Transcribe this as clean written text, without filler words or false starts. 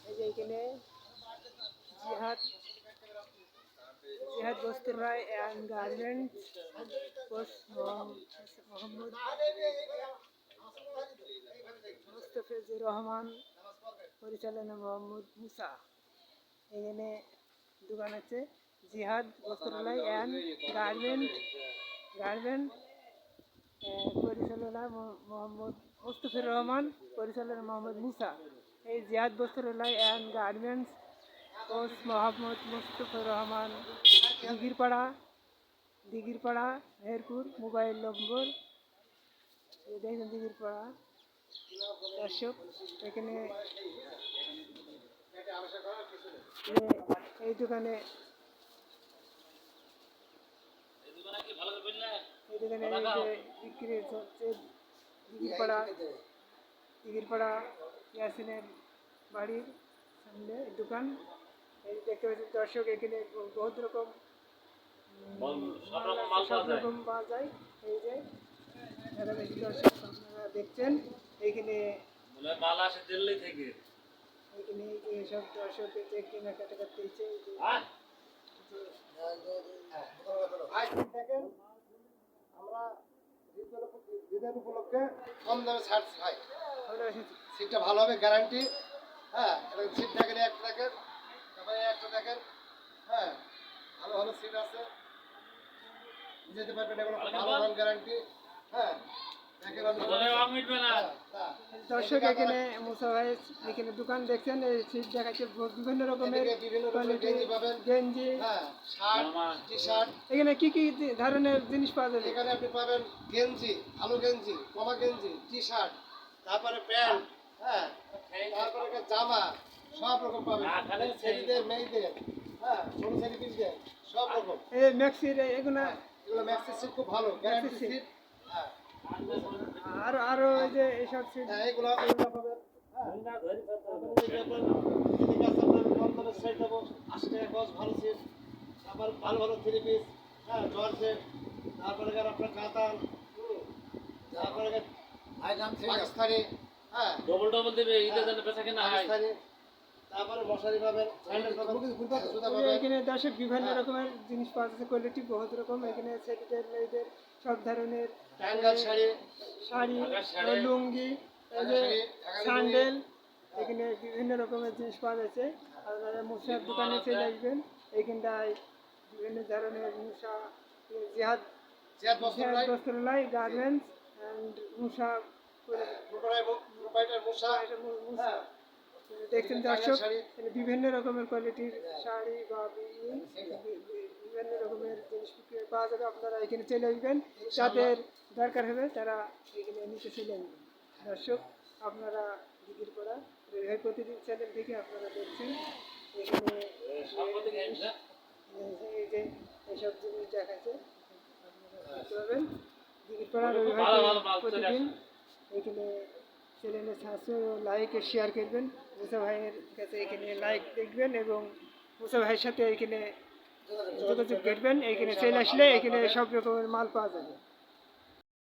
এই যে এখানে Jihad Jihad Bastralay and garments post Mohammad Mostafizur Rahman পরিচালনা মোহাম্মদ মুসা। এখানে দোকান আছে জিহাদ বস্ত্রালয় অ্যান্ড গার্মেন্ট পরিচালনা মোহাম্মদ মুস্তফিজুর রহমান পরিচালনা মোহাম্মদ মুসা। এই Jihad Bastralay and garments post Mohammad Mustafizur Rahman, Dighirpara Meherpur. Mobile নম্বর দেখুন দিঘিরপাড়া। দর্শক এখানে এই দোকানে বিক্রি হচ্ছে দিঘিরপাড়া ইয়াসিনের বাড়ির সামনে দোকান। এই দেখতে পাচ্ছেন দর্শক এখানে বহুত রকম সব রকম পাওয়া যায়। এই যে দর্শক আপনারা দেখছেন এইখানে মাল আসে দিল্লি থেকে। এইখানে সব দর্শক যে কেনাকাটা করতে ইচ্ছে দেখেন আমরা ঈদের উপলক্ষে কম দামে ছাড় খাই। সিটটা ভালো হবে গ্যারান্টি। হ্যাঁ, সিট দেখেন একটা দেখেন, তারপরে একটা দেখেন। হ্যাঁ, ভালো ভালো সিট আছে, যেতে পারবেন, এগুলো ভালো গ্যারান্টি। হ্যাঁ, দর্শক এখানে মুসা ভাই এখানে দোকান দেখছেন, এই সিট দেখাচ্ছে বিভিন্ন রকমের গেঞ্জি, টি-শার্ট। এখানে কি কি ধরনের জিনিস পাওয়া যাবে? এখানে আপনি পাবেন গেঞ্জি, ভালো গেঞ্জি, কমা গেঞ্জি, টি-শার্ট, তারপরে প্যান্ট, হ্যাঁ, তারপরে জামা, সব রকম পাবেন। ছেলেদের, মেয়েদের, হ্যাঁ, ছোট ছেলে পিসদের সব রকম। এই ম্যাক্সির এগুলো ম্যাক্সি সিট খুব ভালো গ্যারান্টি সিট। হ্যাঁ, আরো এই যে এইসব সিট, হ্যাঁ, এগুলো পাবেন। হ্যাঁ, সেট দেবো 80 টাকা গজ, ভালো সিট। আবার ভালো ভালো থ্রি পিস, হ্যাঁ, জর্জেট, তারপরে আপনার কাতান, তারপরে পাকিস্তানি, হ্যাঁ, ডবল দেবে, ঈদের জন্য বেচা কেনা হয়। তারপরে মশারি পাবেন, স্যান্ডেল পাবেন, জুতা পাবেন। এখানে দর্শক বিভিন্ন রকমের জিনিস পাওয়া যাচ্ছে, কোয়ালিটি বহুত রকম। এখানে ছেলেদের, মেয়েদের সব ধরনের টাঙ্গাল শাড়ি, লুঙ্গি, স্যান্ডেল, এখানে বিভিন্ন রকমের জিনিস পাওয়া যাচ্ছে। আপনারা মুসার দোকানে চলে আসবেন। এইখানটায় বিভিন্ন ধরনের মুসা, জিহাদ বস্ত্রালয় গার্মেন্টস অ্যান্ড মুসা দেখছেন দর্শক, বিভিন্ন রকমের কোয়ালিটির শাড়ি বা বিভিন্ন রকমের জিনিস পাওয়া যাবে। আপনারা এখানে চলে আসবেন, যাদের দরকার হবে তারা এখানে নিচে চলে আসবেন। দর্শক আপনারা দিঘিরপাড়া রেহাই প্রতিদিন চ্যানেল থেকে আপনারা দেখছেন। এখানে এই যে এইসব জিনিস দেখাচ্ছে আপনারা দেখতে পাবেন। দিঘিরপাড়া রেহাই প্রতিদিন এখানে চ্যানেলে লাইক ও শেয়ার করবেন। মুসা ভাইয়ের কাছে এখানে লাইক দেখবেন এবং মুসা ভাইয়ের সাথে এখানে যোগাযোগ করবেন। এখানে চলে আসলে এখানে সব রকমের মাল পাওয়া যাবে।